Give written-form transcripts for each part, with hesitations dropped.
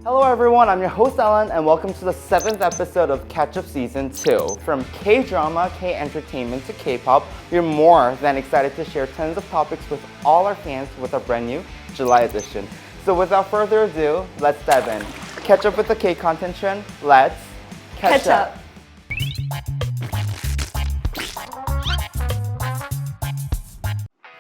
Hello everyone, I'm your host Alan and welcome to the 7th episode of Ketchup Season 2. From K-drama, K-entertainment to K-pop, we're more than excited to share tons of topics with all our fans with our brand new July edition. So without further ado, let's dive in. Catch up with the K-content trend, let's catch up.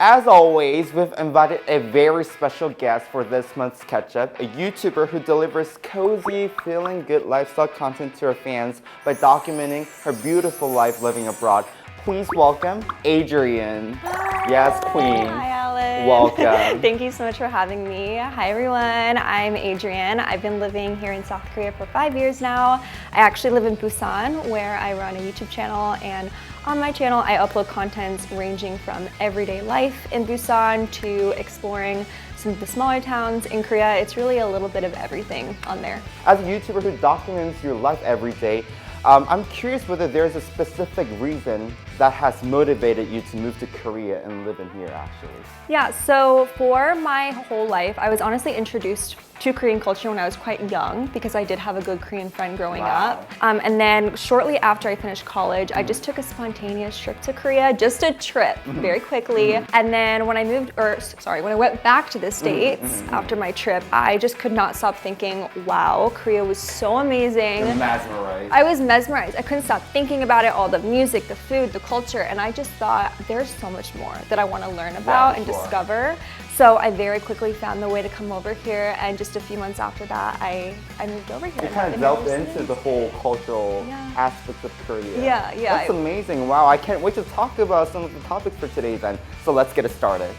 As always, we've invited a very special guest for this month's catch-up, a YouTuber who delivers cozy, feeling good lifestyle content to her fans by documenting her beautiful life living abroad. Please welcome Adrian. Hi. Yes, Queen. Hi, Alan. Welcome. Thank you so much for having me. Hi, everyone. I'm Adrian. I've been living here in South Korea for 5 years now. I actually live in Busan, where I run a YouTube channel, and on my channel, I upload content ranging from everyday life in Busan to exploring some of the smaller towns in Korea. It's really a little bit of everything on there. As a YouTuber who documents your life every day, I'm curious whether there's a specific reason that has motivated you to move to Korea and live in here actually. Yeah, so for my whole life, I was honestly introduced to Korean culture when I was quite young because I did have a good Korean friend growing up. And then shortly after I finished college, I just took a spontaneous trip to Korea, just a trip very quickly. And then when I when I went back to the States after my trip, I just could not stop thinking, wow, Korea was so amazing. You're mesmerized. I was mesmerized. I couldn't stop thinking about it, all the music, the food, the culture, and I just thought there's so much more that I want to learn about and discover. So I very quickly found the way to come over here, and just a few months after that, I moved over here. You kind of delved into the whole cultural aspects of Korea. Yeah. That's amazing. Wow, I can't wait to talk about some of the topics for today then. So let's get it started.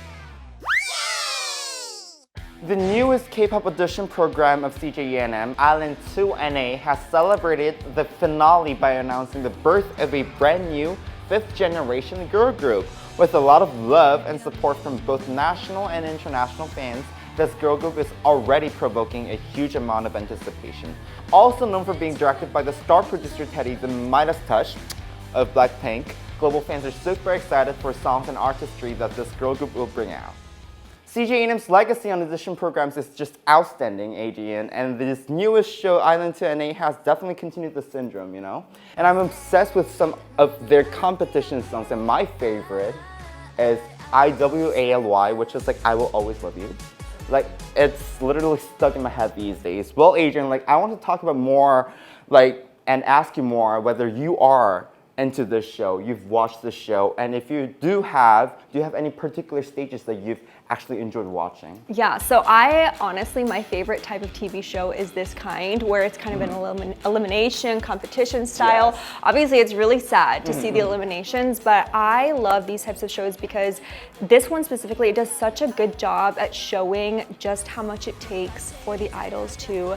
The newest K-pop audition program of CJ Island 2NA, has celebrated the finale by announcing the birth of a brand new 5th generation girl group. With a lot of love and support from both national and international fans, this girl group is already provoking a huge amount of anticipation. Also known for being directed by the star producer Teddy, the Midas Touch of Blackpink, global fans are super excited for songs and artistry that this girl group will bring out. CJ legacy on audition programs is just outstanding, Adrian, and this newest show, Island 2NA, has definitely continued the syndrome, you know? And I'm obsessed with some of their competition songs, and my favorite is IWALY, which is like, I Will Always Love You. Like, it's literally stuck in my head these days. Well, Adrian, like, I want to talk about more, like, and ask you more whether you are into this show, you've watched this show, and if you do you have any particular stages that you've actually enjoyed watching? Yeah, so honestly, my favorite type of TV show is this kind, where it's kind of an elimination, competition style. Yes. Obviously, it's really sad to see the eliminations, but I love these types of shows because this one specifically, it does such a good job at showing just how much it takes for the idols to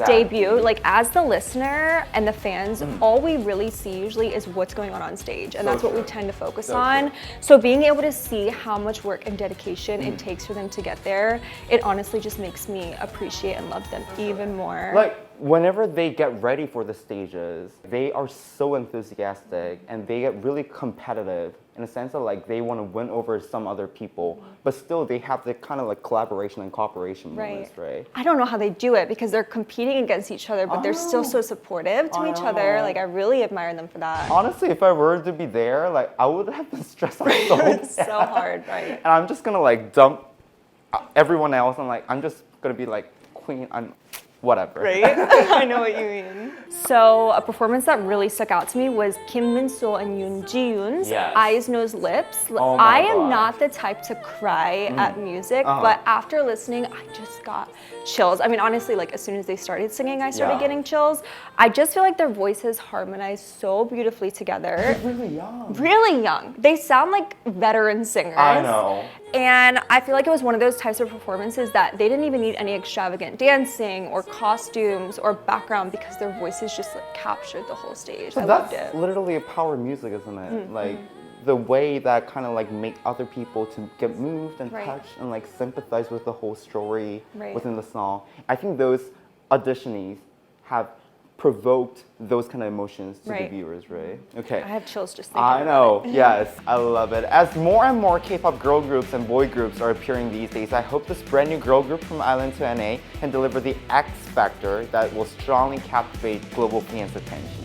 debut. Like, as the listener and the fans, all we really see usually is what's going on stage, and that's what we tend to focus on. So being able to see how much work and dedication it takes for them to get there, it honestly just makes me appreciate and love them even more. Like, whenever they get ready for the stages, they are so enthusiastic and they get really competitive in a sense of like they want to win over some other people, but still they have the kind of like collaboration and cooperation moments, right? I don't know how they do it because they're competing against each other, but they're still so supportive to each other. Like, I really admire them for that. Honestly, if I were to be there, like, I would have been stressed out so bad. So hard, right? And I'm just gonna like dump everyone else and like I'm just gonna be like, Queen, I'm whatever. Right? I know what you mean. So a performance that really stuck out to me was Kim Min-so and Yoon Ji-yoon's Eyes, Nose, Lips. Oh I am not the type to cry at music, but after listening, I just got chills. I mean, honestly, like, as soon as they started singing, I started getting chills. I just feel like their voices harmonize so beautifully together. They're really young. Really young. They sound like veteran singers. I know. And I feel like it was one of those types of performances that they didn't even need any extravagant dancing or costumes or background because their voices just like captured the whole stage. So I loved it. That's literally a power of music, isn't it? Like, the way that kind of like make other people to get moved and touched and like sympathize with the whole story within the song. I think those auditionees have provoked those kind of emotions to the Right. viewers, right? Okay. I have chills just thinking I about know, it. yes, I love it. As more and more K-pop girl groups and boy groups are appearing these days, I hope this brand new girl group from Island to NA can deliver the X factor that will strongly captivate global fans' attention.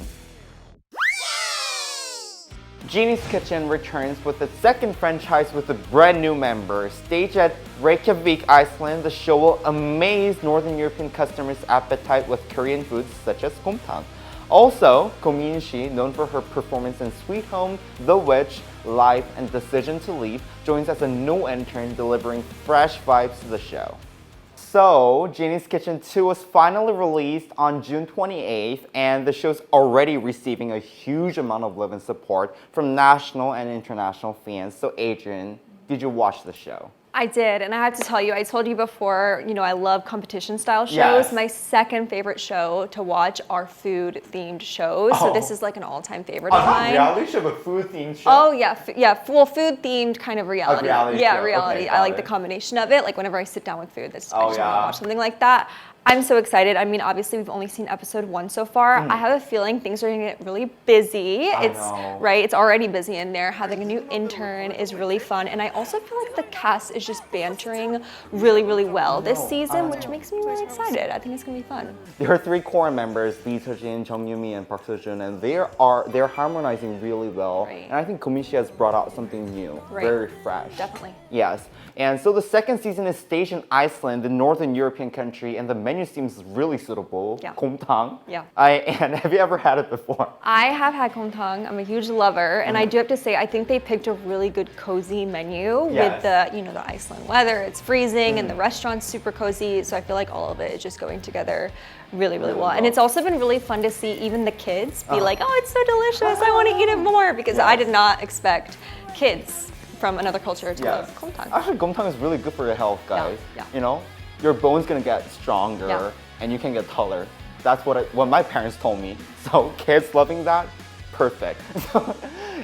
Jinny's Kitchen returns with its second franchise with a brand new member. Staged at Reykjavik, Iceland, the show will amaze Northern European customers' appetite with Korean foods such as gomtang. Also, Ko Min-shi, known for her performance in Sweet Home, The Witch, Life, and Decision to Leave, joins as a new intern delivering fresh vibes to the show. So, Jinny's Kitchen 2 was finally released on June 28th, and the show's already receiving a huge amount of love and support from national and international fans. So, Adrian, did you watch the show? I did, and I have to tell you, I told you before, you know, I love competition style shows. Yes. My second favorite show to watch are food themed shows. So this is like an all-time favorite of Not mine. reality show, but food themed show. Oh yeah, well, food themed kind of reality. reality yeah, show. reality. Okay, I like got the it. combination of it. Like whenever I sit down with food, that's I Oh, just want yeah. to watch something like that. I'm so excited. I mean, obviously we've only seen episode 1 so far. I have a feeling things are gonna get really busy. I It's know. right. It's already busy in there. Having a new intern is really fun, and I also feel like the cast is just bantering really, really well this season, which makes me really excited. I think it's gonna be fun. There are 3 core members, Lee Seo-jin, Jung Yoo-mi, and Park Seo-joon, and they're harmonizing really well. Right. And I think Ko Min-shi has brought out something new, Right. very fresh. Definitely. Yes. And so the second season is staged in Iceland, the northern European country, and the menu seems really suitable. Yeah. Gomtang. Yeah. And have you ever had it before? I have had gomtang. I'm a huge lover, and I do have to say I think they picked a really good cozy menu with the the Iceland weather. It's freezing and the restaurant's super cozy, so I feel like all of it is just going together really, really well. And it's also been really fun to see even the kids be like, "Oh, it's so delicious! I want to eat it more," because I did not expect kids from another culture to love gomtang. Actually, gomtang is really good for your health, guys. yeah. You know, your bone's gonna get stronger Yeah. and you can get taller. That's what my parents told me. So kids loving that, perfect.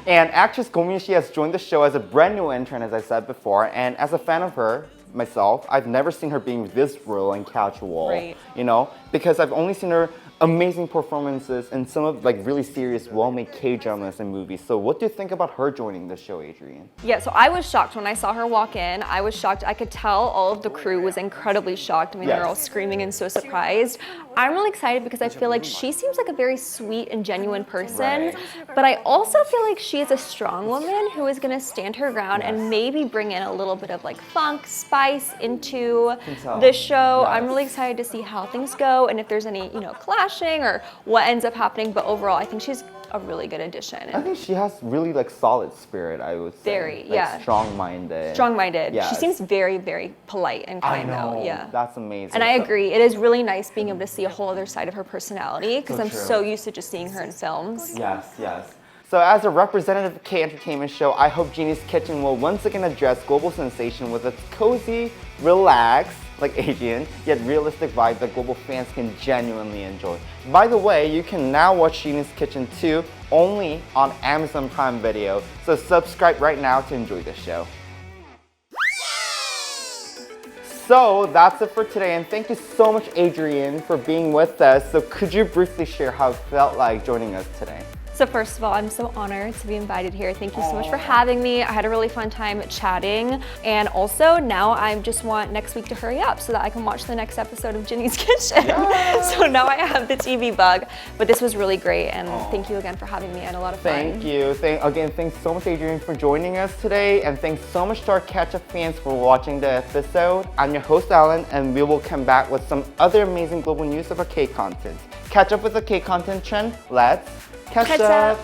And actress Ko Min-shi has joined the show as a brand new intern, as I said before. And as a fan of her, myself, I've never seen her being this real and casual. Right. You know, because I've only seen her amazing performances in some of like really serious, well-made K-dramas and movies. So what do you think about her joining the show, Adrian? Yeah, so I was shocked when I saw her walk in. I was shocked. I could tell all of the crew was incredibly shocked. I mean, they were all screaming and so surprised. I'm really excited because I feel like she seems like a very sweet and genuine person. But I also feel like she is a strong woman who is going to stand her ground and maybe bring in a little bit of like funk, spice into the show. I'm really excited to see how things go and if there's any, clashing or what ends up happening. But overall, I think she's a really good addition. I think she has really like solid spirit, I would say. Very, like, yeah. Strong-minded. Strong-minded. Yes. She seems very, very polite and I kind know. though. Yeah. That's amazing. And I agree. It is really nice being able to see a whole other side of her personality because So I'm true. so used to just seeing her in films. Yes, yes. So as a representative K-entertainment show, I hope Jinny's Kitchen will once again address global sensation with its cozy, relaxed, like Adrian, yet realistic vibe that global fans can genuinely enjoy. By the way, you can now watch Jinny's Kitchen 2 only on Amazon Prime Video, so subscribe right now to enjoy the show. So that's it for today, and thank you so much, Adrian, for being with us. So could you briefly share how it felt like joining us today? So first of all, I'm so honored to be invited here. Thank you so much for having me. I had a really fun time chatting. And also now I just want next week to hurry up so that I can watch the next episode of Jinny's Kitchen. So now I have the TV bug. But this was really great, and thank you again for having me. I had a lot of fun. Thank you. Again, thanks so much, Adrian, for joining us today. And thanks so much to our Ketchup fans for watching the episode. I'm your host, Alan, and we will come back with some other amazing global news of our K content. Catch up with the K content trend. Let's catch up.